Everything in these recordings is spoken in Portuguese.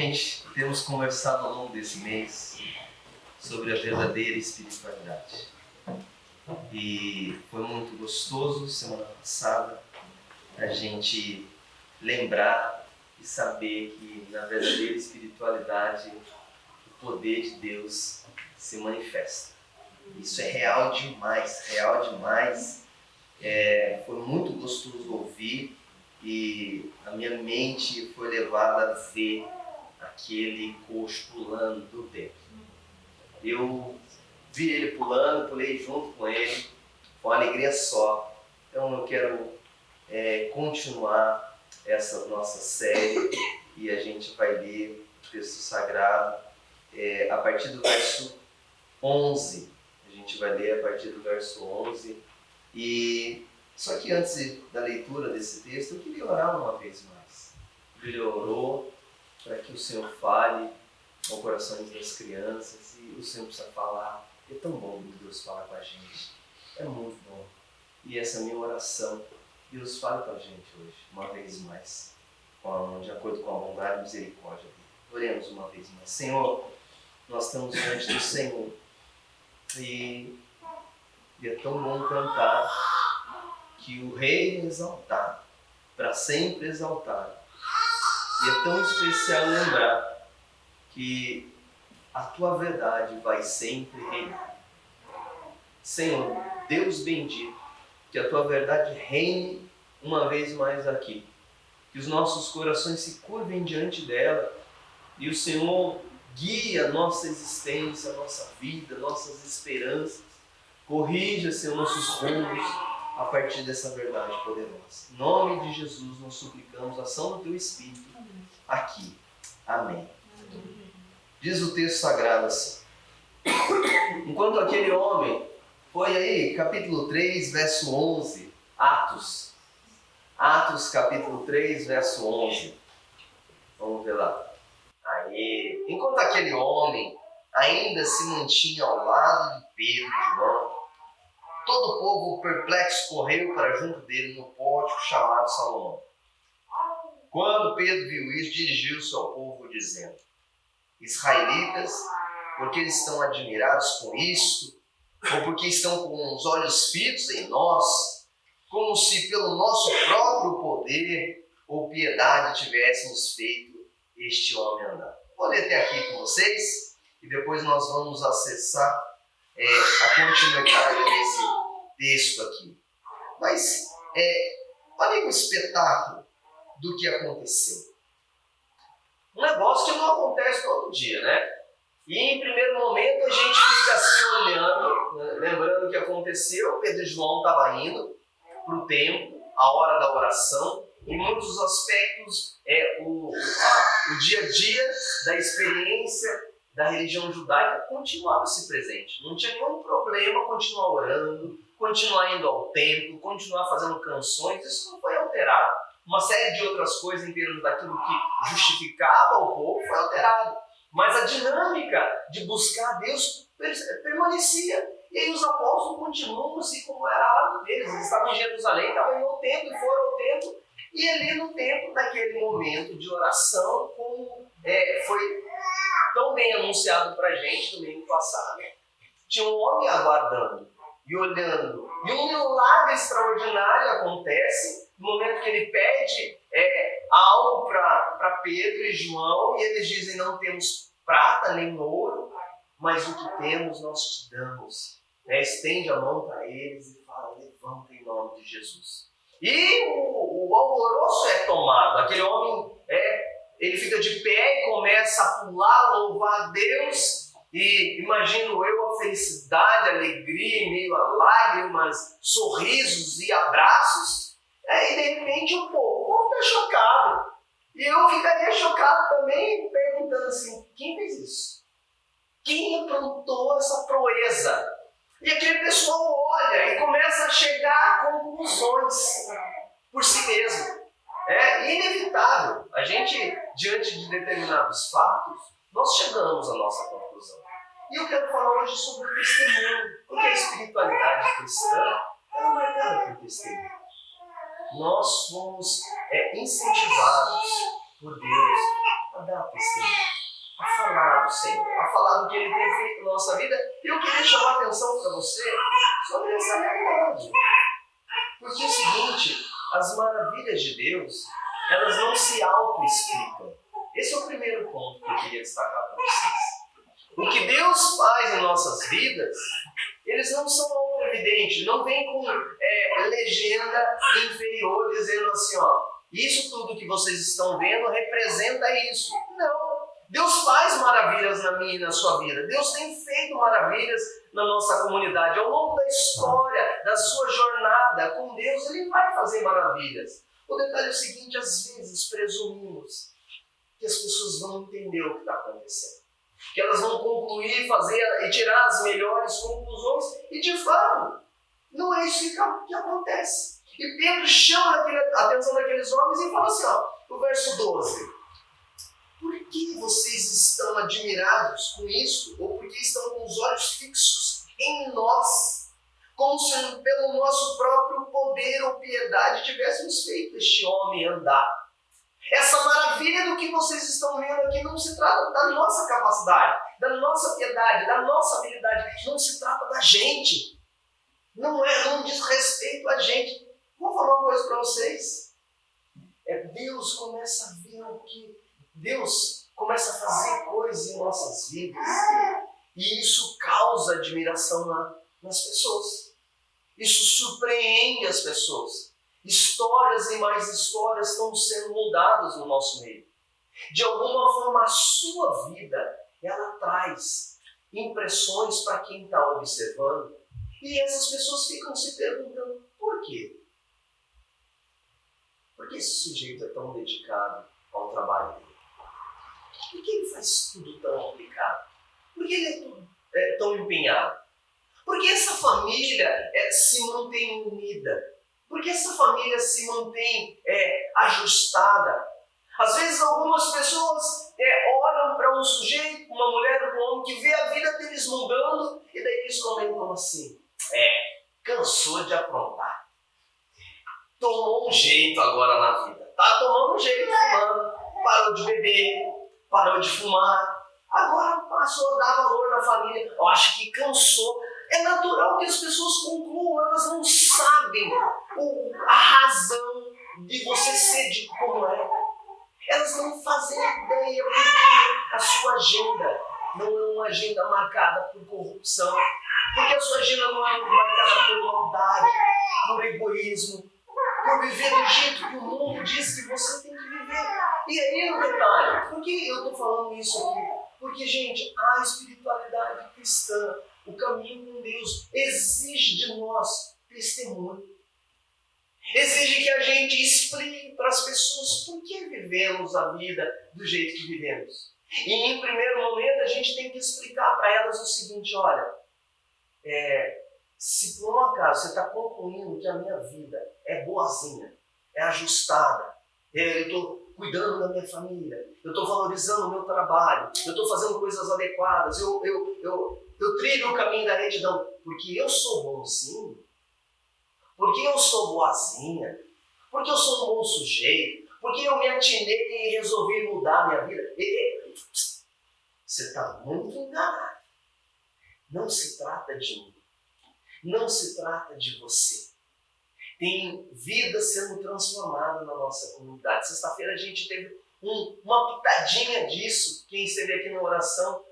Gente, temos conversado ao longo desse mês sobre a verdadeira espiritualidade. E foi muito gostoso, semana passada, a gente lembrar e saber que na verdadeira espiritualidade o poder de Deus se manifesta. Isso é real demais, real demais. Foi muito gostoso ouvir e a minha mente foi levada a ver aquele coxo pulando do templo. Eu vi ele pulando, pulei junto com ele, foi uma alegria só. Então eu quero continuar essa nossa série e a gente vai ler o texto sagrado a partir do verso 11. A gente vai ler a partir do verso 11. E só que antes da leitura desse texto, eu queria orar uma vez mais. Ele orou para que o Senhor fale aos corações das crianças e o Senhor precisa falar. É tão bom que Deus fala com a gente. É muito bom. E essa é a minha oração. Deus fale com a gente hoje, uma vez mais, de acordo com a bondade e misericórdia dele. Oremos uma vez mais. Senhor, nós estamos diante do Senhor. E é tão bom cantar que o Rei é exaltado, para sempre exaltado. E é tão especial lembrar que a tua verdade vai sempre reinar. Senhor, Deus bendito, que a tua verdade reine uma vez mais aqui. Que os nossos corações se curvem diante dela e o Senhor guie a nossa existência, a nossa vida, nossas esperanças. Corrija, Senhor, nossos rumos a partir dessa verdade poderosa. Em nome de Jesus, nós suplicamos a ação do Teu Espírito aqui. Amém. Diz o texto sagrado assim: enquanto aquele homem, foi aí, capítulo 3, verso 11, Atos, capítulo 3, verso 11. Vamos ver lá. Aí, enquanto aquele homem ainda se mantinha ao lado de Pedro e João, todo o povo perplexo correu para junto dele no pórtico chamado Salomão. Quando Pedro viu isso, dirigiu-se ao povo dizendo: Israelitas, porque eles estão admirados com isto, ou porque estão com os olhos fitos em nós, como se pelo nosso próprio poder ou piedade tivéssemos feito este homem andar. Vou ler até aqui com vocês e depois nós vamos acessar a continuidade desse texto aqui. Mas olha o espetáculo do que aconteceu. Um negócio que não acontece todo dia, né? E em primeiro momento a gente fica assim olhando, né? Lembrando o que aconteceu. Pedro e João estavam indo para o templo, a hora da oração. Em muitos aspectos, o dia a dia da experiência da religião judaica continuava-se presente. Não tinha nenhum problema continuar orando, continuar indo ao templo, continuar fazendo canções. Isso não foi alterado. Uma série de outras coisas em termos daquilo que justificava o povo foi alterado. Mas a dinâmica de buscar a Deus permanecia. E aí os apóstolos continuam assim como era a hábito deles. Eles estavam em Jerusalém, estavam indo ao templo e foram ao templo. E ali no templo, naquele momento de oração, como foi tão bem anunciado para a gente no domingo passado, tinha um homem aguardando e olhando. E um milagre extraordinário acontece no momento que ele pede algo para Pedro e João, e eles dizem: não temos prata nem ouro, mas o que temos nós te damos. Estende a mão para eles e fala: levanta em nome de Jesus. E o alvoroço é tomado. Aquele homem, ele fica de pé e começa a pular, louvar a Deus. E imagino eu a felicidade, a alegria, meio a lágrimas, sorrisos e abraços. E de repente o povo está chocado. E eu ficaria chocado também, perguntando assim: quem fez isso? Quem aprontou essa proeza? E aquele pessoal olha e começa a chegar a conclusões por si mesmo. É inevitável. A gente, diante de determinados fatos, nós chegamos à nossa conclusão. E eu quero falar hoje sobre o testemunho, porque a espiritualidade cristã é marcada por testemunho. Nós somos incentivados por Deus a dar testemunho, a falar do Senhor, a falar do que Ele tem feito na nossa vida. E eu queria chamar a atenção para você sobre essa realidade. Porque é o seguinte, as maravilhas de Deus, elas não se auto-explicam. Esse é o primeiro ponto que eu queria destacar para vocês. O que Deus faz em nossas vidas, eles não são auto-evidentes, não vem com legenda inferior dizendo assim, ó, isso tudo que vocês estão vendo representa isso. Não. Deus faz maravilhas na minha e na sua vida. Deus tem feito maravilhas na nossa comunidade. Ao longo da história, da sua jornada com Deus, Ele vai fazer maravilhas. O detalhe é o seguinte, às vezes presumimos que as pessoas vão entender o que está acontecendo. Que elas vão concluir, fazer e tirar as melhores conclusões. E de fato, não é isso que acontece. E Pedro chama a atenção daqueles homens e fala assim, ó, no verso 12. Por que vocês estão admirados com isso? Ou por que estão com os olhos fixos em nós? Como se pelo nosso próprio poder ou piedade tivéssemos feito este homem andar. Essa maravilha do que vocês estão vendo aqui não se trata da nossa capacidade, da nossa piedade, da nossa habilidade. Não se trata da gente. Não diz respeito a gente. Vou falar uma coisa para vocês. Deus começa a ver o que... Deus começa a fazer coisas em nossas vidas. E isso causa admiração nas pessoas. Isso surpreende as pessoas. Histórias e mais histórias estão sendo mudadas no nosso meio. De alguma forma, a sua vida, ela traz impressões para quem está observando. E essas pessoas ficam se perguntando, por quê? Por que esse sujeito é tão dedicado ao trabalho dele? Por que ele faz tudo tão aplicado? Por que ele é tão empenhado? Por que essa família se mantém unida? Por que essa família se mantém ajustada? Às vezes algumas pessoas olham para um sujeito, uma mulher, um homem, que vê a vida deles mudando e daí eles comentam assim, cansou de aprontar. Tomou um jeito agora na vida. Tá tomando um jeito, fumando, parou de beber, parou de fumar, agora passou a dar valor na família. Eu acho que cansou. É natural que as pessoas concluam, elas não sabem a razão de você ser como é. Elas não fazem ideia porque a sua agenda não é uma agenda marcada por corrupção, porque a sua agenda não é marcada por maldade, por egoísmo, por viver do jeito que o mundo diz que você tem que viver. E aí o detalhe, por que eu estou falando isso aqui? Porque, gente, a espiritualidade cristã, o caminho com Deus, exige de nós testemunho. Exige que a gente explique para as pessoas por que vivemos a vida do jeito que vivemos. E em primeiro momento a gente tem que explicar para elas o seguinte, olha, se por um acaso você está concluindo que a minha vida é boazinha, é ajustada, eu estou cuidando da minha família, eu estou valorizando o meu trabalho, eu estou fazendo coisas adequadas, eu trilho o caminho da retidão, porque eu sou bonzinho, porque eu sou boazinha, porque eu sou um bom sujeito, porque eu me atinei e resolvi mudar a minha vida. Você está muito enganado. Não se trata de mim. Não se trata de você. Tem vida sendo transformada na nossa comunidade. Sexta-feira a gente teve uma pitadinha disso. Quem esteve aqui na oração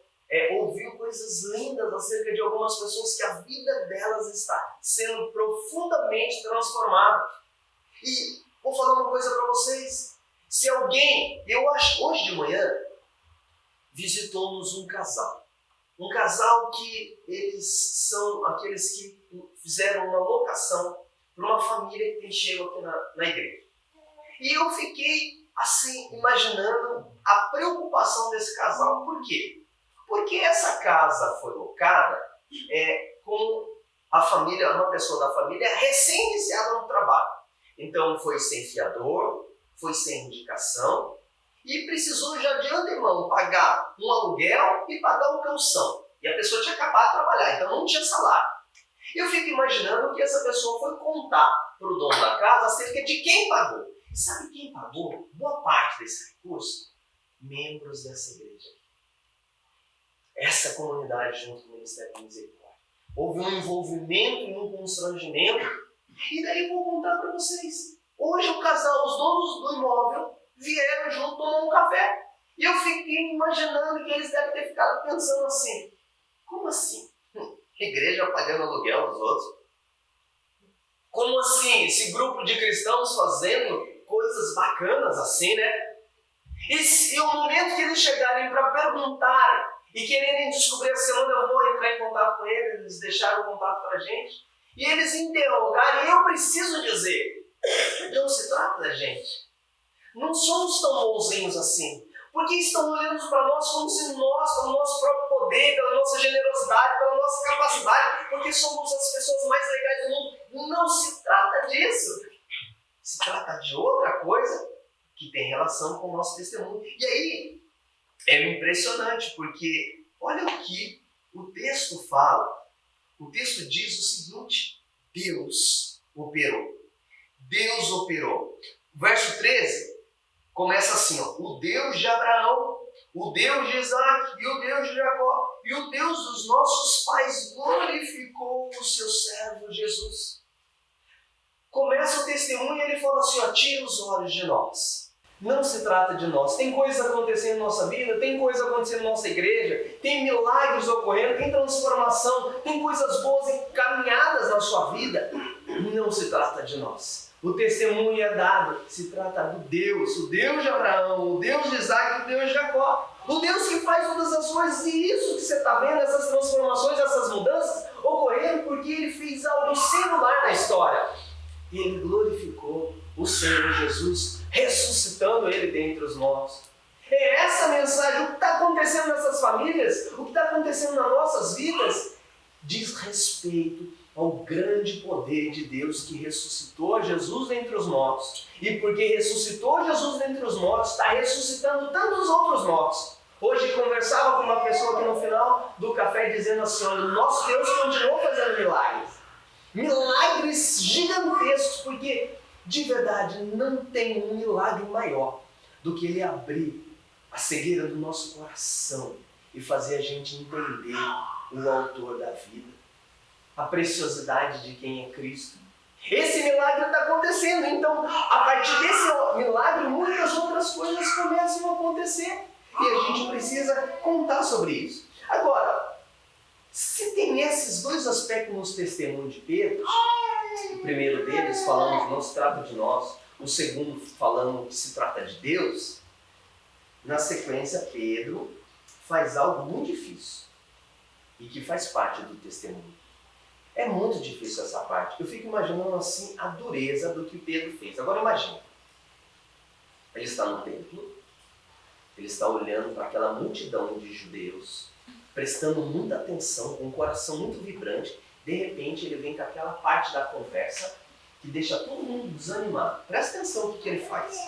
ouviu coisas lindas acerca de algumas pessoas que a vida delas está sendo profundamente transformada. E vou falar uma coisa para vocês. Se alguém, eu acho, hoje de manhã, visitou-nos um casal. Um casal que eles são aqueles que fizeram uma locação para uma família que tem chego aqui na igreja. E eu fiquei assim, imaginando a preocupação desse casal. Por quê? Porque essa casa foi locada com a família, uma pessoa da família recém-iniciada no trabalho. Então foi sem fiador, foi sem indicação e precisou já de antemão pagar um aluguel e pagar um calção. E a pessoa tinha acabado de trabalhar, então não tinha salário. Eu fico imaginando que essa pessoa foi contar para o dono da casa acerca de quem pagou. E sabe quem pagou boa parte desse recurso? membros dessa igreja. Essa comunidade junto com o Ministério da Misericórdia. Houve um envolvimento e um constrangimento. E daí eu vou contar para vocês. Hoje o casal, os donos do imóvel, vieram junto tomar um café. E eu fiquei imaginando que eles devem ter ficado pensando assim. Como assim? Igreja pagando aluguel dos outros? Como assim? Esse grupo de cristãos fazendo coisas bacanas assim, né? E o momento que eles chegarem para perguntar e quererem descobrir a semana, eu vou entrar em contato com eles, eles deixaram o contato para a gente, e eles interrogarem, eu preciso dizer, não se trata da gente. Não somos tão bonzinhos assim. Porque estão olhando para nós como se nós, pelo nosso próprio poder, pela nossa generosidade, pela nossa capacidade, porque somos as pessoas mais legais do mundo. Não se trata disso. Se trata de outra coisa que tem relação com o nosso testemunho. E aí, é impressionante, porque olha o que o texto fala. O texto diz o seguinte: Deus operou. Deus operou. Verso 13 começa assim, ó, o Deus de Abraão, o Deus de Isaac e o Deus de Jacó e o Deus dos nossos pais glorificou o seu servo Jesus. Começa o testemunho e ele fala assim, ó, tira os olhos de nós. Não se trata de nós. Tem coisas acontecendo na nossa vida, tem coisas acontecendo na nossa igreja, tem milagres ocorrendo, tem transformação, tem coisas boas encaminhadas na sua vida. Não se trata de nós. O testemunho é dado, se trata do Deus, o Deus de Abraão, o Deus de Isaac e o Deus de Jacó. O Deus que faz todas as coisas, e isso que você está vendo, essas transformações, essas mudanças, ocorreram porque Ele fez algo singular na história. E Ele glorificou o Senhor Jesus, ressuscitando Ele dentre os mortos. É essa mensagem, o que está acontecendo nessas famílias, o que está acontecendo nas nossas vidas, diz respeito ao grande poder de Deus que ressuscitou Jesus dentre os mortos. E porque ressuscitou Jesus dentre os mortos, está ressuscitando tantos outros mortos. Hoje conversava com uma pessoa aqui no final do café dizendo assim, olha, o nosso Deus continuou fazendo milagres. Milagres gigantescos, porque de verdade não tem um milagre maior do que Ele abrir a cegueira do nosso coração e fazer a gente entender o autor da vida. A preciosidade de quem é Cristo. Esse milagre está acontecendo, então a partir desse milagre muitas outras coisas começam a acontecer e a gente precisa contar sobre isso. Agora, se tem esses dois aspectos nos testemunhos de Pedro, o primeiro deles falando que não se trata de nós, o segundo falando que se trata de Deus, na sequência Pedro faz algo muito difícil e que faz parte do testemunho. É muito difícil essa parte. Eu fico imaginando assim a dureza do que Pedro fez. Agora imagina. Ele está no templo, ele está olhando para aquela multidão de judeus, prestando muita atenção, com um coração muito vibrante. De repente ele vem com aquela parte da conversa que deixa todo mundo desanimado. Presta atenção no que ele faz.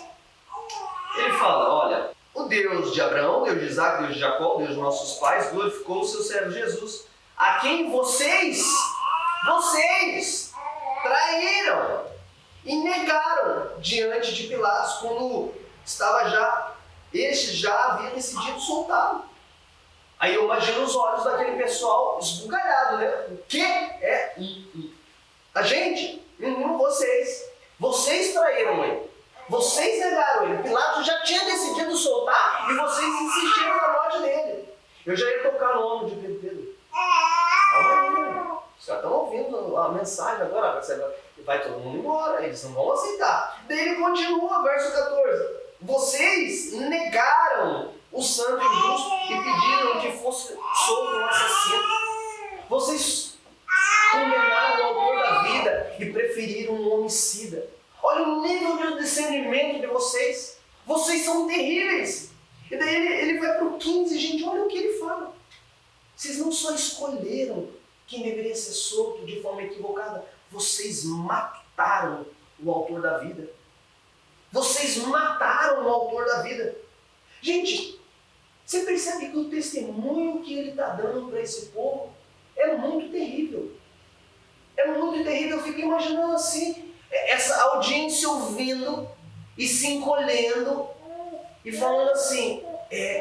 Ele fala, olha, o Deus de Abraão, Deus de Isaac, Deus de Jacó, Deus de nossos pais, glorificou o seu servo Jesus, a quem vocês traíram e negaram diante de Pilatos quando este já havia decidido soltá-lo. Aí eu imagino os olhos daquele pessoal esbugalhado, né? O quê? A gente? Vocês traíram ele. Vocês negaram ele. Pilatos já tinha decidido soltar e vocês insistiram na morte dele. Eu já ia tocar no ombro de Pedro. Calma aí, vocês já estão ouvindo a mensagem agora, vai todo mundo embora, eles não vão aceitar. Daí ele continua, verso 14. Vocês negaram o santo e justo e pediram que fosse solto um assassino. Vocês condenaram o autor da vida e preferiram um homicida. Olha o nível de discernimento de vocês. Vocês são terríveis. E daí ele vai para o 15, gente, olha o que ele fala. Vocês não só escolheram quem deveria ser solto de forma equivocada, vocês mataram o autor da vida. Vocês mataram o autor da vida. Gente, você percebe que o testemunho que ele está dando para esse povo é muito terrível. É muito terrível. Eu fico imaginando assim, essa audiência ouvindo e se encolhendo e falando assim,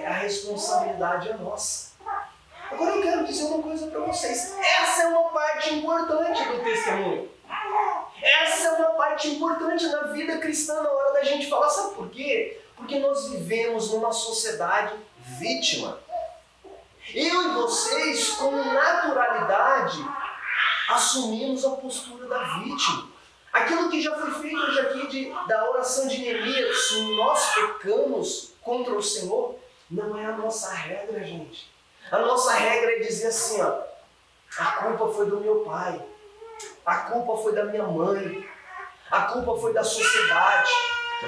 a responsabilidade é nossa. Agora eu quero dizer uma coisa para vocês. Essa é uma parte importante do testemunho. Essa é uma parte importante na vida cristã na hora da gente falar. Sabe por quê? Porque nós vivemos numa sociedade vítima. Eu e vocês, com naturalidade, assumimos a postura da vítima. Aquilo que já foi feito hoje aqui da oração de Neemias, nós pecamos contra o Senhor, não é a nossa regra, gente. A nossa regra é dizer assim, ó, a culpa foi do meu pai, a culpa foi da minha mãe, a culpa foi da sociedade,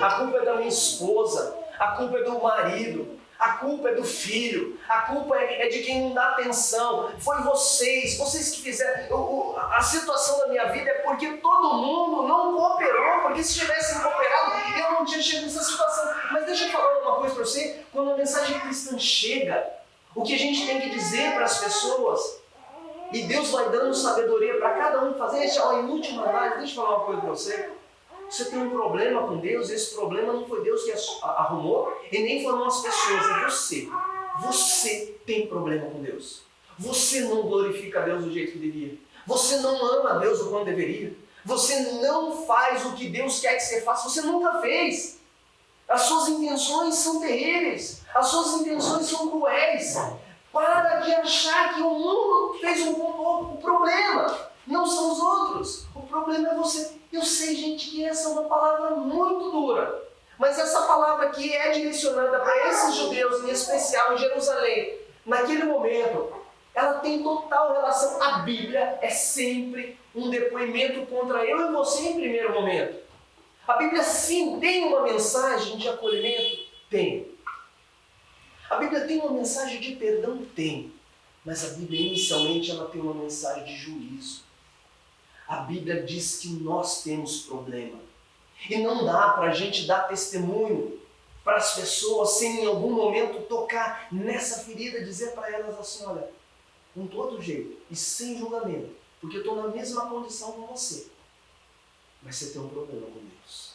a culpa é da minha esposa, a culpa é do marido, a culpa é do filho, a culpa é de quem não dá atenção, foi vocês que fizeram. A situação da minha vida é porque todo mundo não cooperou, porque se tivessem cooperado, eu não tinha chegado nessa situação. Mas deixa eu falar uma coisa para você, quando a mensagem cristã chega, o que a gente tem que dizer para as pessoas, e Deus vai dando sabedoria para cada um fazer, em última análise, deixa eu falar uma coisa para você. Você tem um problema com Deus, esse problema não foi Deus que arrumou, e nem foram as pessoas, é você. Você tem problema com Deus. Você não glorifica a Deus do jeito que devia. Você não ama a Deus o quanto deveria. Você não faz o que Deus quer que você faça, você nunca fez. As suas intenções são terríveis, as suas intenções são cruéis. Para de achar que o mundo fez o problema. Não são os outros, o problema é você. Eu sei, gente, que essa é uma palavra muito dura, mas essa palavra que é direcionada para esses judeus, em especial em Jerusalém, naquele momento, ela tem total relação. A Bíblia é sempre um depoimento contra eu e você em primeiro momento. A Bíblia sim tem uma mensagem de acolhimento? Tem. A Bíblia tem uma mensagem de perdão? Tem. Mas a Bíblia inicialmente ela tem uma mensagem de juízo. A Bíblia diz que nós temos problema. E não dá para a gente dar testemunho para as pessoas sem em algum momento tocar nessa ferida, dizer para elas assim, olha, com todo jeito e sem julgamento, porque eu estou na mesma condição com você. Mas você tem um problema com Deus.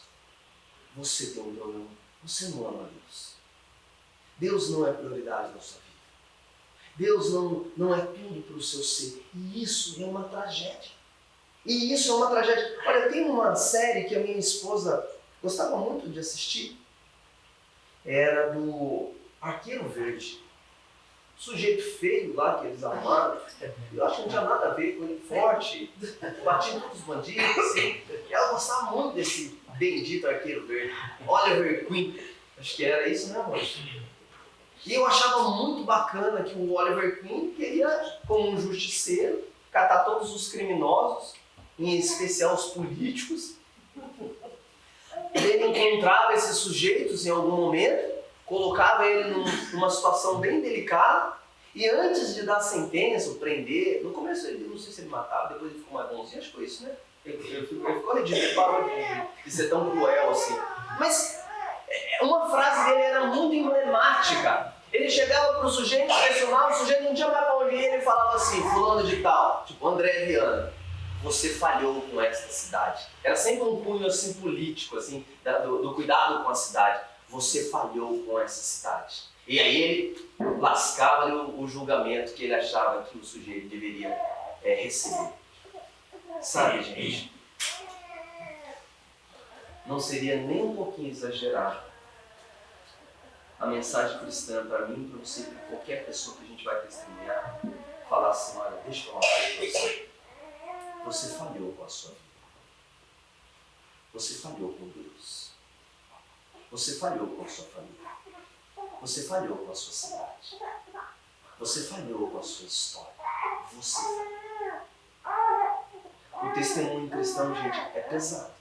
Você tem um problema. Você não ama Deus. Deus não é prioridade na sua vida. Deus não é tudo para o seu ser. E isso é uma tragédia. E isso é uma tragédia. Olha, tem uma série que a minha esposa gostava muito de assistir. Era do Arqueiro Verde. Sujeito feio lá que eles armaram. Eu acho que não tinha nada a ver com ele, forte, batia em todos os bandidos, assim. E ela gostava muito desse bendito Arqueiro Verde. Oliver Queen. Acho que era isso, né, amor? E eu achava muito bacana que o Oliver Queen queria, como um justiceiro, catar todos os criminosos, em especial os políticos. Ele encontrava esses sujeitos em algum momento, colocava ele numa situação bem delicada, e antes de dar sentença, ou prender, no começo ele, não sei se ele matava, depois ele ficou mais bonzinho, acho que foi isso, né? Ele ficou redito, ele parou de ser tão cruel assim. Mas uma frase dele era muito emblemática. Ele chegava para o sujeito, pressionava, o sujeito não tinha mais para onde ir, ele falava assim, fulano de tal, tipo André Viana, você falhou com esta cidade. Era sempre um cunho assim, político, assim, do cuidado com a cidade. Você falhou com essa cidade. E aí ele lascava o julgamento que ele achava que o sujeito deveria receber. Sabe, gente? Não seria nem um pouquinho exagerado a mensagem cristã para mim, para você, para qualquer pessoa que a gente vai testemunhar, falar assim, olha, deixa eu falar uma coisa para você. Você falhou com a sua vida. Você falhou com Deus. Você falhou com a sua família. Você falhou com a sua cidade. Você falhou com a sua história. Você falhou. O testemunho cristão, gente, é pesado.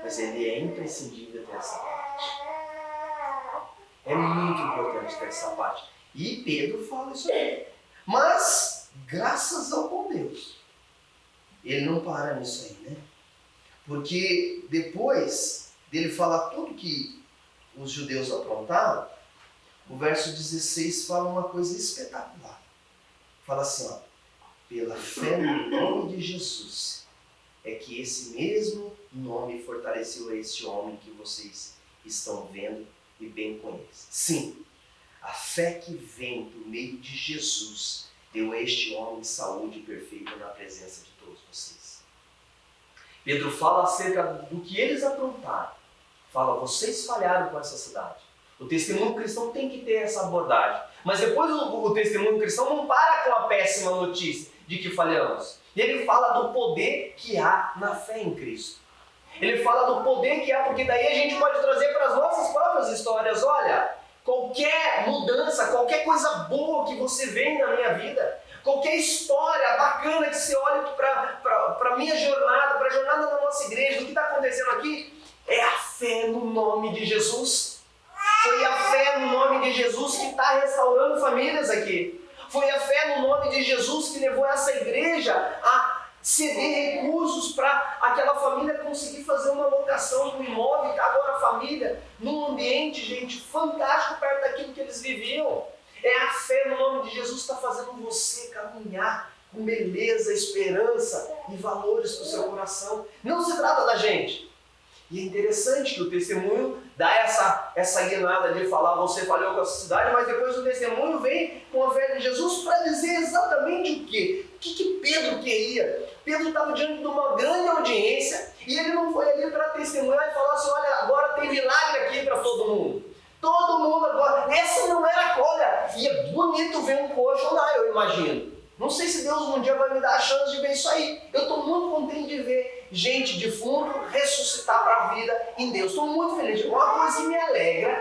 Mas ele é imprescindível ter essa parte. É muito importante ter essa parte. E Pedro fala isso aí. Mas, graças ao bom Deus, ele não para nisso aí, né? Porque depois dele falar tudo que os judeus aprontaram, o verso 16 fala uma coisa espetacular. Fala assim, ó, pela fé no nome de Jesus, é que esse mesmo nome fortaleceu a este homem que vocês estão vendo e bem conhecem. Sim, A fé que vem por meio de Jesus deu a este homem saúde perfeita na presença de todos vocês. Pedro fala acerca do que eles aprontaram. Fala, vocês falharam com essa cidade. O testemunho cristão tem que ter essa abordagem. Mas depois o testemunho cristão não para com a péssima notícia de que falhamos. Ele fala do poder que há na fé em Cristo. Ele fala do poder que há, porque daí a gente pode trazer para as nossas próprias histórias. Olha, qualquer mudança, qualquer coisa boa que você vê na minha vida, qualquer história bacana que você olhe para a minha jornada, para a jornada da nossa igreja, do que está acontecendo aqui, é a fé no nome de Jesus. Foi a fé no nome de Jesus que está restaurando famílias aqui. Foi a fé no nome de Jesus que levou essa igreja a ceder recursos para aquela família conseguir fazer uma locação do imóvel. Agora a família, num ambiente, gente, fantástico perto daquilo que eles viviam. É a fé no nome de Jesus que está fazendo você caminhar com beleza, esperança e valores para o seu coração. Não se trata da gente. E é interessante que o testemunho dá essa guinada de falar, você falhou com essa cidade, mas depois o testemunho vem com a fé de Jesus para dizer exatamente o quê? O que Pedro queria? Pedro estava diante de uma grande audiência e ele não foi ali para testemunhar e falar assim, olha, agora tem milagre aqui para todo mundo. Todo mundo agora. Essa não era a olha. E é bonito ver um coxo lá, eu imagino. Não sei se Deus um dia vai me dar a chance de ver isso aí. Eu estou muito contente de ver gente defunto ressuscitar para a vida em Deus. Estou muito feliz. Uma coisa que me alegra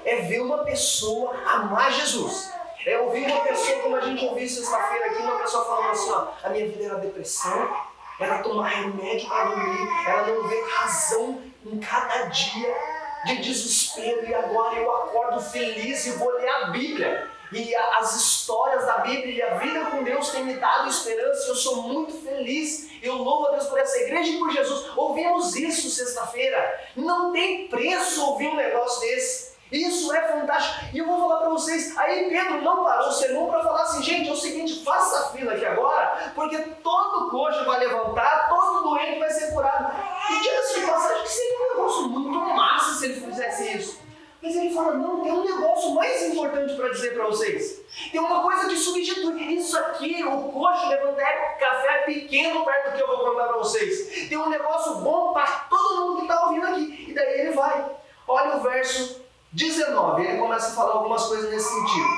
é ver uma pessoa amar Jesus. É ouvir uma pessoa, como a gente ouviu sexta-feira aqui, uma pessoa falando assim, ó, a minha vida era depressão, era tomar remédio para dormir, era não ver razão em cada dia de desespero, e agora eu acordo feliz e vou ler a Bíblia. E as histórias da Bíblia e a vida com Deus tem me dado esperança. Eu sou muito feliz. Eu louvo a Deus por essa igreja e por Jesus. Ouvimos isso sexta-feira. Não tem preço ouvir um negócio desse. Isso é fantástico. E eu vou falar para vocês. Aí Pedro não parou o sermão para falar assim, gente, é o seguinte, faça a fila aqui agora, porque todo coxo vai levantar, todo doente vai ser curado. E diga-se de passagem que seria um negócio muito massa se ele fizesse isso. Mas ele fala, não, tem um negócio mais importante para dizer para vocês. Tem uma coisa que substitui. Isso aqui, o coxo levantar café pequeno perto do que eu vou contar para vocês. Tem um negócio bom para todo mundo que está ouvindo aqui. E daí ele vai. Olha o verso 19. Ele começa a falar algumas coisas nesse sentido.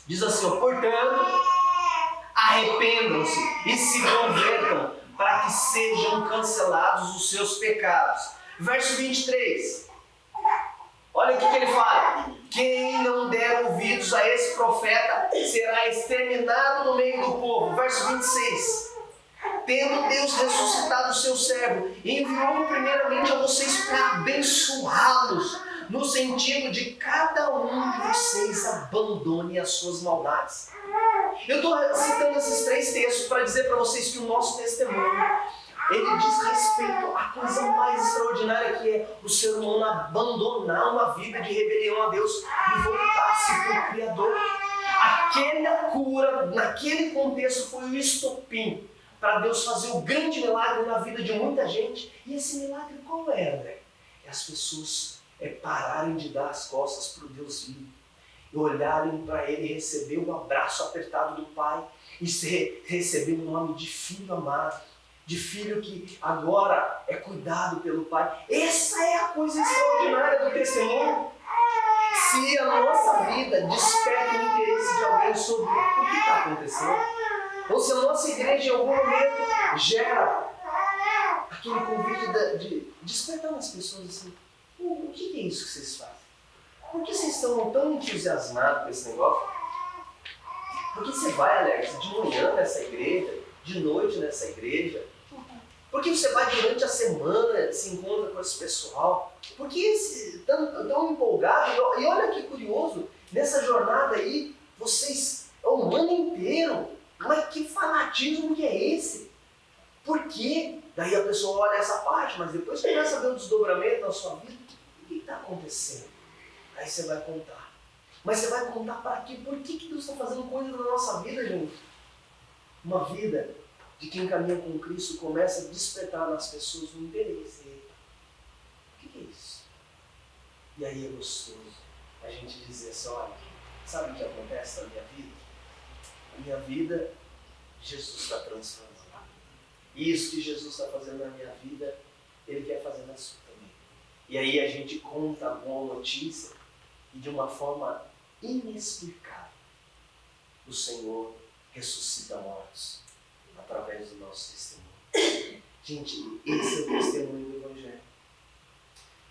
Diz assim, ó, portanto, arrependam-se e se convertam para que sejam cancelados os seus pecados. Verso 23. Olha o que ele fala. Quem não der ouvidos a esse profeta será exterminado no meio do povo. Verso 26. Tendo Deus ressuscitado o seu servo, enviou-o primeiramente a vocês para abençoá-los, no sentido de cada um de vocês abandone as suas maldades. Eu estou citando esses 3 textos para dizer para vocês que o nosso testemunho, ele diz respeito à coisa mais extraordinária que é o ser humano abandonar uma vida de rebelião a Deus e voltar-se para o Criador. Aquela cura, naquele contexto, foi o estopim para Deus fazer o grande milagre na vida de muita gente. E esse milagre qual é, André? É as pessoas pararem de dar as costas para o Deus vivo e olharem para Ele e receber o abraço apertado do Pai e receber o nome de filho amado, de filho que agora é cuidado pelo Pai. Essa é a coisa extraordinária do testemunho. Se a nossa vida desperta o interesse de alguém sobre o que está acontecendo, ou se a nossa igreja em algum momento gera aquele convite de despertar nas pessoas assim, o que é isso que vocês fazem? Por que vocês estão tão entusiasmados com esse negócio? Por que você vai, Alex, de manhã nessa igreja, de noite nessa igreja? Por que você vai durante a semana, se encontra com esse pessoal? Por que tão empolgado? E olha que curioso, nessa jornada aí, vocês, o ano inteiro, mas que fanatismo que é esse? Por quê? Daí a pessoa olha essa parte, mas depois começa a ver um desdobramento na sua vida. O que está acontecendo? Aí você vai contar. Mas você vai contar para quê? Por que Deus está fazendo coisa na nossa vida, gente? Uma vida de quem caminha com Cristo começa a despertar nas pessoas um interesse. O que é isso? E aí é gostoso a gente dizer assim, olha, sabe o que acontece na minha vida? Na minha vida, Jesus está transformando. E isso que Jesus está fazendo na minha vida, Ele quer fazer na sua também. E aí a gente conta a boa notícia e de uma forma inexplicável, o Senhor ressuscita mortos através do nosso testemunho. Gente, esse é o testemunho do Evangelho.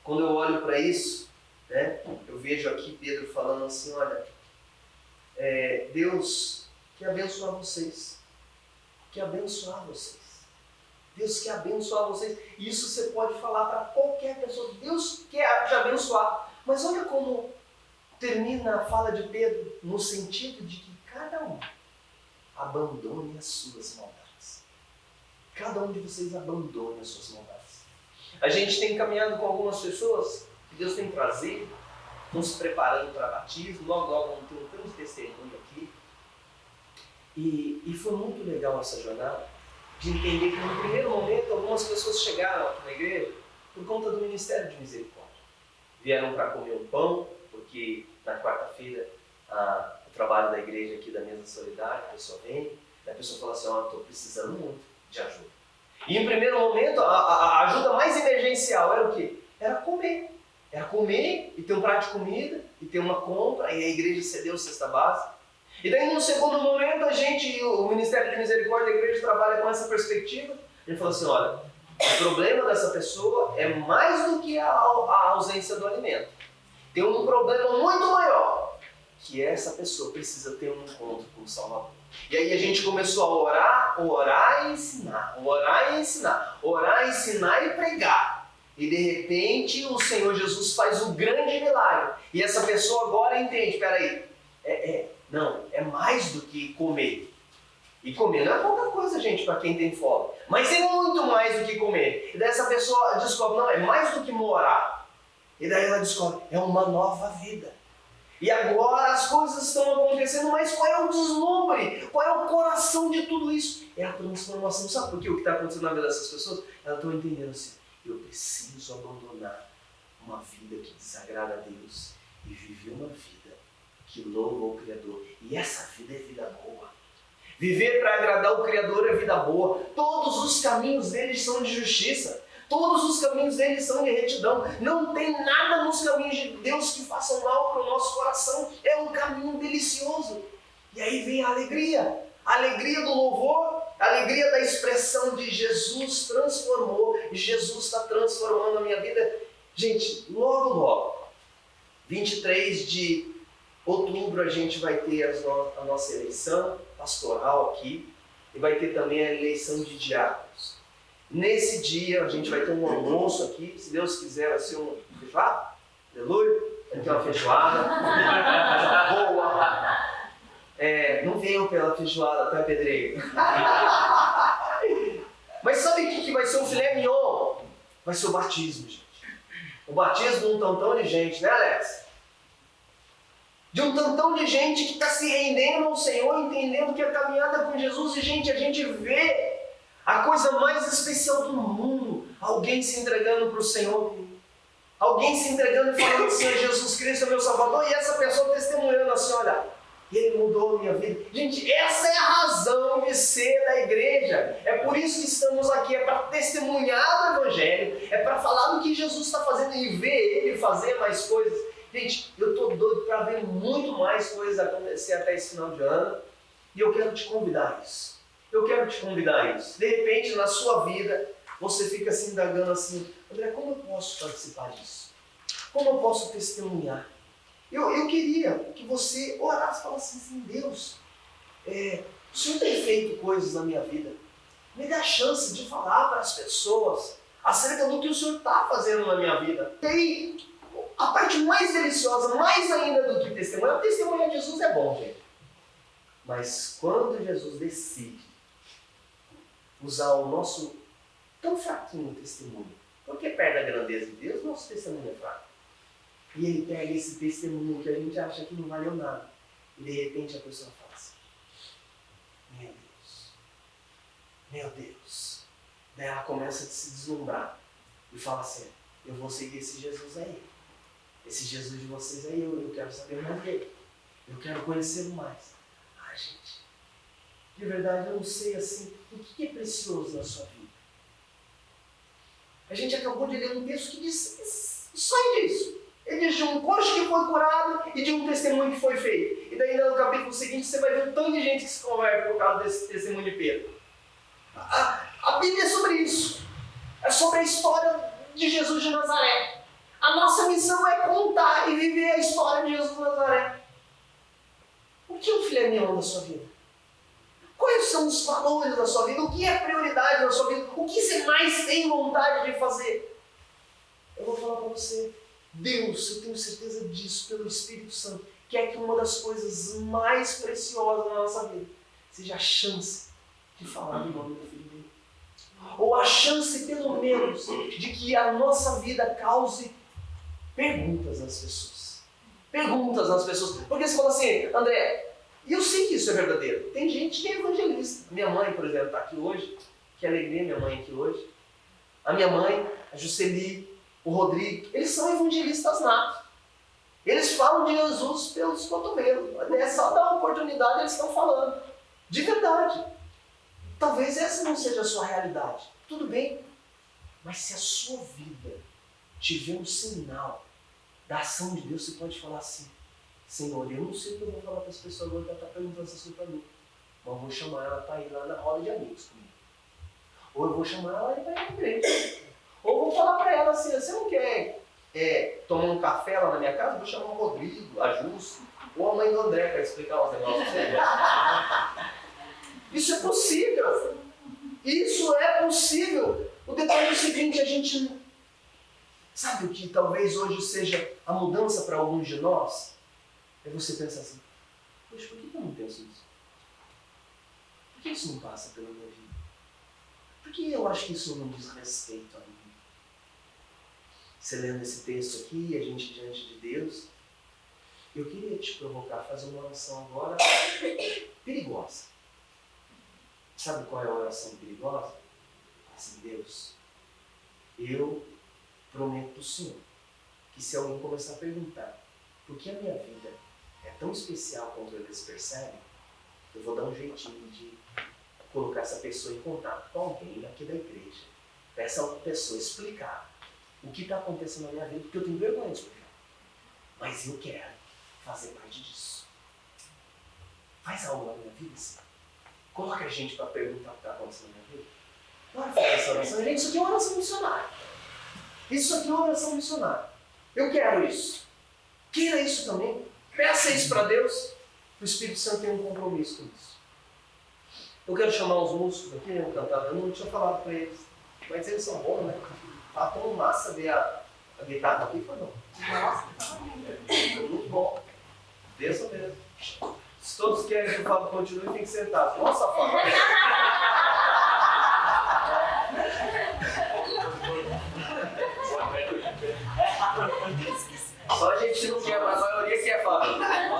Quando eu olho para isso, né, eu vejo aqui Pedro falando assim, olha, Deus quer abençoar vocês. Quer abençoar vocês. Deus quer abençoar vocês. Isso você pode falar para qualquer pessoa. Deus quer te abençoar. Mas olha como termina a fala de Pedro, no sentido de que cada um abandone as suas maldades. Cada um de vocês abandone as suas maldades. A gente tem caminhado com algumas pessoas que Deus tem trazido, estão se preparando para batismo, logo vamos ter um grande testemunho aqui. E foi muito legal essa jornada, de entender que no primeiro momento algumas pessoas chegaram aqui na igreja por conta do Ministério de Misericórdia. Vieram para comer um pão, porque na quarta-feira o trabalho da igreja aqui da Mesa Solidária, a pessoa vem, e a pessoa fala assim, estou precisando muito de ajuda. E em primeiro momento, a ajuda mais emergencial era o quê? Era comer. Era comer e ter um prato de comida, e ter uma compra, e a igreja cedeu cesta básica. E daí, no segundo momento, o Ministério de Misericórdia da igreja trabalha com essa perspectiva. Ele fala assim, olha, o problema dessa pessoa é mais do que a ausência do alimento. Tem um problema muito maior, que essa pessoa precisa ter um encontro com o Salvador. E aí a gente começou a orar e ensinar, orar e ensinar, orar, ensinar e pregar. E de repente o Senhor Jesus faz um grande milagre. E essa pessoa agora entende, peraí, não, é mais do que comer. E comer não é pouca coisa, gente, para quem tem fome. Mas é muito mais do que comer. E daí essa pessoa descobre, não, é mais do que morar. E daí ela descobre, é uma nova vida. E agora as coisas estão acontecendo, mas qual é o deslumbre? Qual é o coração de tudo isso? É a transformação. Sabe por quê? O que está acontecendo na vida dessas pessoas? Elas estão entendendo assim, eu preciso abandonar uma vida que desagrada a Deus e viver uma vida que louva o Criador. E essa vida é vida boa. Viver para agradar o Criador é vida boa. Todos os caminhos deles são de justiça. Todos os caminhos deles são de retidão. Não tem nada nos caminhos de Deus que faça mal para o nosso coração. É um caminho delicioso. E aí vem a alegria. A alegria do louvor, a alegria da expressão de Jesus transformou. E Jesus está transformando a minha vida. Gente, logo, 23 de outubro a gente vai ter a nossa eleição pastoral aqui. E vai ter também a eleição de diáconos. Nesse dia a gente vai ter um almoço aqui, se Deus quiser vai ser um feijoada, aleluia, vai ter uma feijoada boa, não venham pela feijoada, tá, pedreiro? Mas sabe o que vai ser o filé mignon? Vai ser o batismo, gente. O batismo de um tantão de gente, né, Alex? De um tantão de gente que está se rendendo ao Senhor, entendendo que a caminhada com Jesus, e gente, a gente vê a coisa mais especial do mundo, alguém se entregando para o Senhor, alguém se entregando e falando assim, Jesus Cristo é meu Salvador, e essa pessoa testemunhando assim, olha, Ele mudou a minha vida. Gente, essa é a razão de ser da igreja, é por isso que estamos aqui, é para testemunhar do Evangelho, é para falar do que Jesus está fazendo e ver Ele fazer mais coisas. Gente, eu estou doido para ver muito mais coisas acontecer até esse final de ano, e eu quero te convidar a isso. Eu quero te convidar a isso. De repente, na sua vida, você fica se indagando assim, André, como eu posso participar disso? Como eu posso testemunhar? Eu queria que você orasse e falasse assim, Deus, o Senhor tem feito coisas na minha vida. Me dá a chance de falar para as pessoas acerca do que o Senhor está fazendo na minha vida. E aí, a parte mais deliciosa, mais ainda do que testemunhar, testemunhar de Jesus é bom, gente. Mas quando Jesus decide usar o nosso tão fraquinho testemunho, porque perto da grandeza de Deus, nosso testemunho é fraco. E ele pega esse testemunho que a gente acha que não valeu nada. E de repente a pessoa fala assim, meu Deus. Daí ela começa a se deslumbrar e fala assim, eu vou seguir esse Jesus aí. Esse Jesus de vocês aí, eu quero saber mais dele. Eu quero conhecê-lo mais. Ah, gente, de verdade eu não sei assim, o que é precioso na sua vida? A gente acabou de ler um texto que diz só disso. Ele diz de um coxo que foi curado e de um testemunho que foi feito. E daí no capítulo seguinte você vai ver um tanto de gente que se converte por causa desse testemunho de Pedro. A Bíblia é sobre isso. É sobre a história de Jesus de Nazaré. A nossa missão é contar e viver a história de Jesus de Nazaré. O que é o filé mignon da sua vida? Quais são os valores da sua vida? O que é prioridade na sua vida? O que você mais tem vontade de fazer? Eu vou falar para você. Deus, eu tenho certeza disso pelo Espírito Santo, quer que uma das coisas mais preciosas na nossa vida seja a chance de falar do nome do Filho dele. Ou a chance, pelo menos, de que a nossa vida cause perguntas nas pessoas. Perguntas nas pessoas. Porque você fala assim, André, e eu sei que isso é verdadeiro. Tem gente que é evangelista. Minha mãe, por exemplo, está aqui hoje. Que alegria minha mãe aqui hoje. A minha mãe, a Jusceli, o Rodrigo, eles são evangelistas natos. Eles falam de Jesus pelos cotovelos. É só dar uma oportunidade, eles estão falando. De verdade. Talvez essa não seja a sua realidade. Tudo bem. Mas se a sua vida tiver um sinal da ação de Deus, você pode falar assim, Senhor, eu não sei o que eu vou falar para as pessoas agora que ela está perguntando essa coisa para mim. Mas eu vou chamar ela para ir lá na roda de amigos comigo. Ou eu vou chamar ela para ir para a igreja. Ou vou falar para ela assim, você não quer tomar um café lá na minha casa? Eu vou chamar o Rodrigo, a Júcia, ou a mãe do André para explicar os negócios para você. Isso é possível. Isso é possível. O detalhe é o seguinte, a gente... Sabe o que talvez hoje seja a mudança para alguns de nós? É você pensar assim, poxa, por que eu não penso nisso? Por que isso não passa pela minha vida? Por que eu acho que isso não diz respeito a mim? Você lendo esse texto aqui, a gente diante de Deus, eu queria te provocar a fazer uma oração agora perigosa. Sabe qual é a oração perigosa? Assim, Deus, eu prometo para o Senhor que se alguém começar a perguntar por que a minha vida é tão especial quanto eles percebem, eu vou dar um jeitinho de colocar essa pessoa em contato com alguém aqui da igreja, para essa pessoa explicar o que está acontecendo na minha vida, porque eu tenho vergonha de explicar. Mas eu quero fazer parte disso. Faz algo na minha vida, assim. Coloca a gente para perguntar o que está acontecendo na minha vida. Bora fazer essa oração. Gente, isso aqui é uma oração missionária. Isso aqui é uma oração missionária. Eu quero isso. Queira isso também. Peça isso para Deus. O Espírito Santo tem um compromisso com isso. Eu quero chamar os músicos aqui, né, cantar. Eu não tinha falado para eles. Mas eles são bons, né? Tá tão massa ver a guitarra aqui, foi não? Nossa, foi muito bom. Desça mesmo. Se todos querem que o Fábio continue, tem que sentar. Nossa, Fábio. Só a gente não quer, mas a maioria quer, Fábio.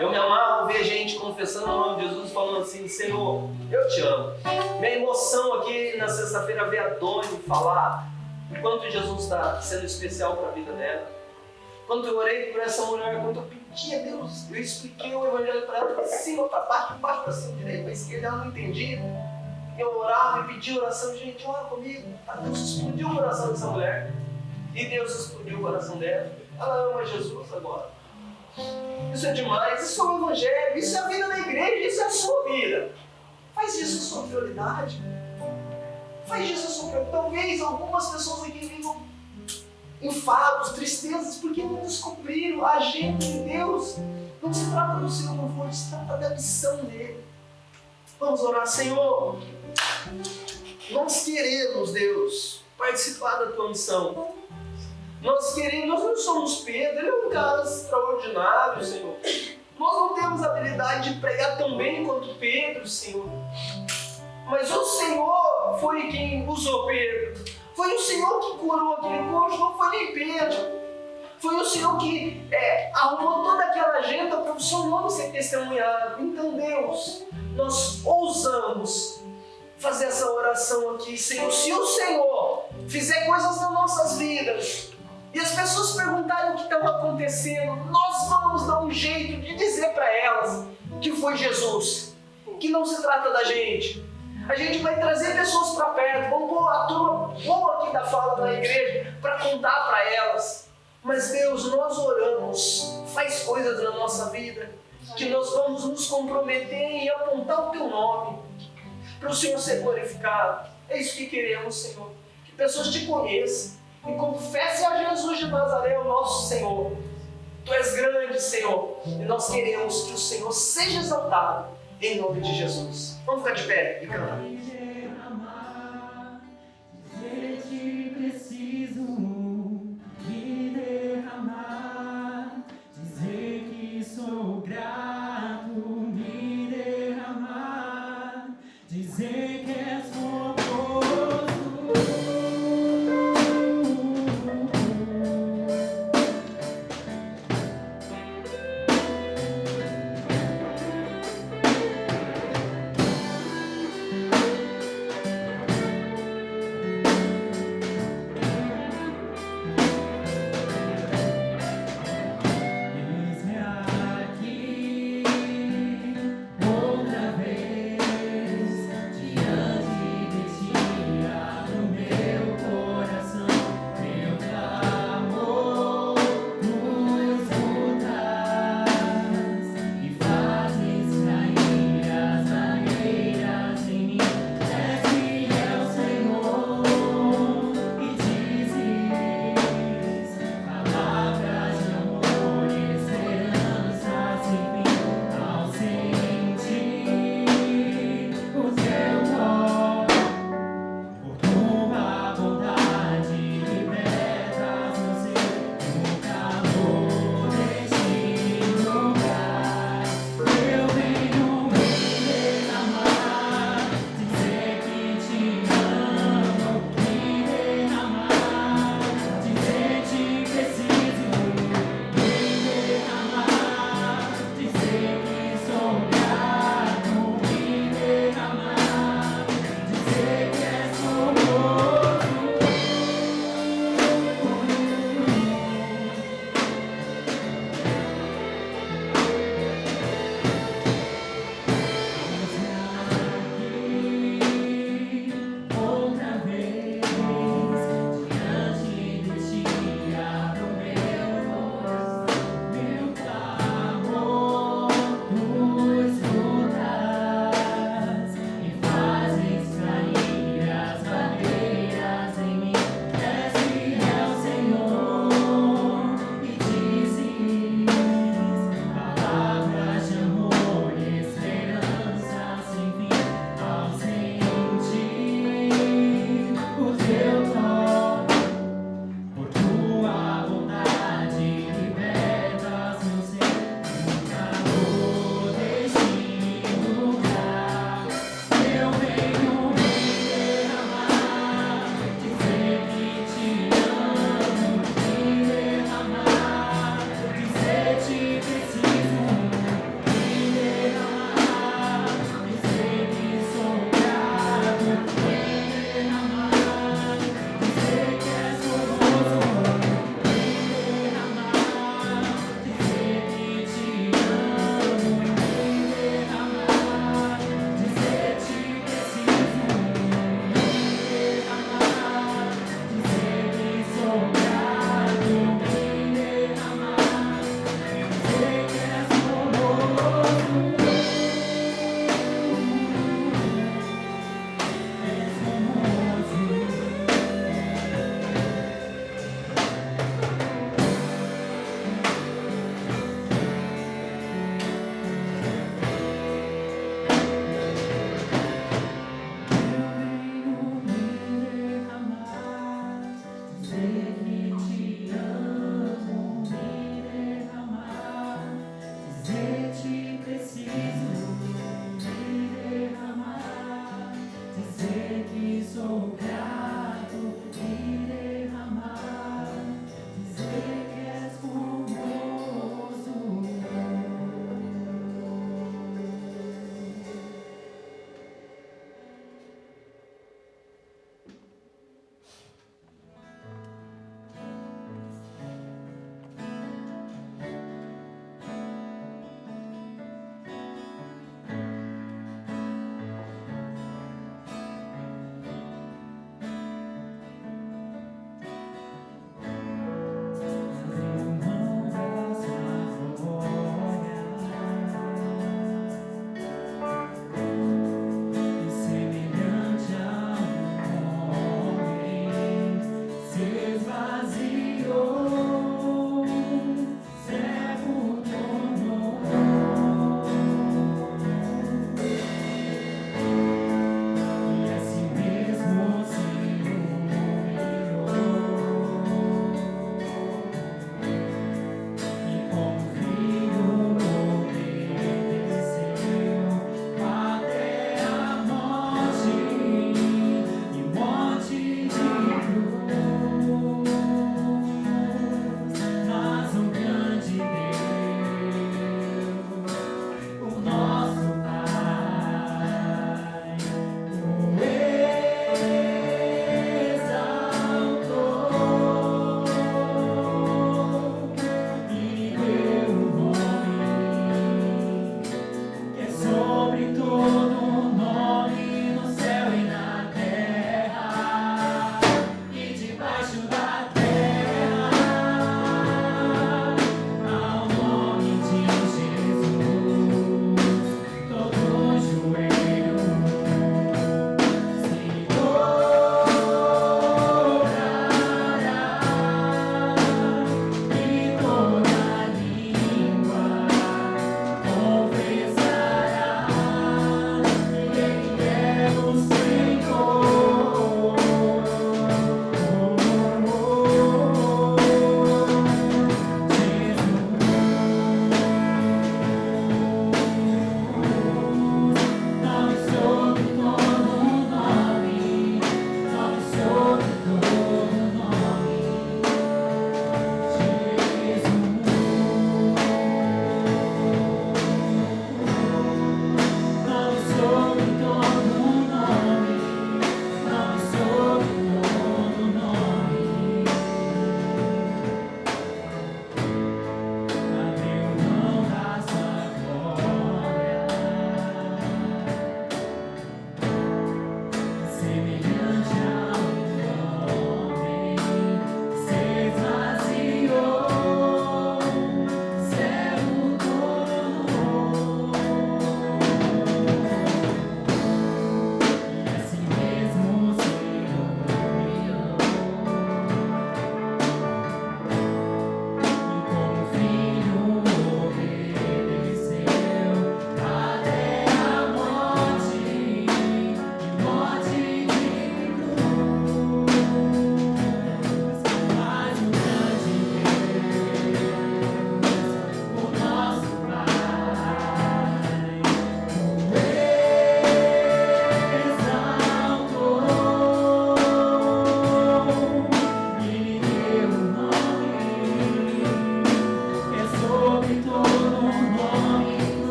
Eu me amarro ver gente confessando o nome de Jesus, falando assim, Senhor, eu te amo. Minha emoção aqui na sexta-feira ver a Doni falar o quanto Jesus está sendo especial para a vida dela. Quando eu orei por essa mulher, quando eu pedi a Deus, eu expliquei o evangelho para ela, de cima para baixo, de baixo para cima, direito para esquerda, ela não entendia. Eu orava e pedia oração, gente, ora comigo. Deus explodiu o coração dessa mulher. E Deus explodiu o coração dela. Ela ama Jesus agora. Isso é demais, isso é o evangelho, isso é a vida da igreja, isso é a sua vida. Faz disso a sua prioridade. Faz disso a sua prioridade. Talvez algumas pessoas aqui vivam enfados, tristezas, porque não descobriram a agenda de Deus. Não se trata do seu conforto, se trata da missão dele. Vamos orar, Senhor. Nós queremos, Deus, participar da tua missão. Nós não somos Pedro, ele é um cara extraordinário, Senhor. Nós não temos a habilidade de pregar tão bem quanto Pedro, Senhor. Mas o Senhor foi quem usou Pedro. Foi o Senhor que curou aquele coxo, não foi nem Pedro. Foi o Senhor que arrumou toda aquela agenda para o seu nome ser testemunhado. Então, Deus, nós ousamos fazer essa oração aqui, Senhor. Se o Senhor fizer coisas nas nossas vidas, e as pessoas perguntarem o que estava acontecendo, nós vamos dar um jeito de dizer para elas que foi Jesus, que não se trata da gente. A gente vai trazer pessoas para perto, vamos pôr a turma boa aqui da fala da igreja para contar para elas. Mas Deus, nós oramos, faz coisas na nossa vida que nós vamos nos comprometer em apontar o Teu nome para o Senhor ser glorificado. É isso que queremos, Senhor. Que pessoas te conheçam e confessem a Jesus de Nazaré, o nosso Senhor. Tu és grande, Senhor, e nós queremos que o Senhor seja exaltado em nome de Jesus. Vamos ficar de pé e cantar. Dizer que sou grato.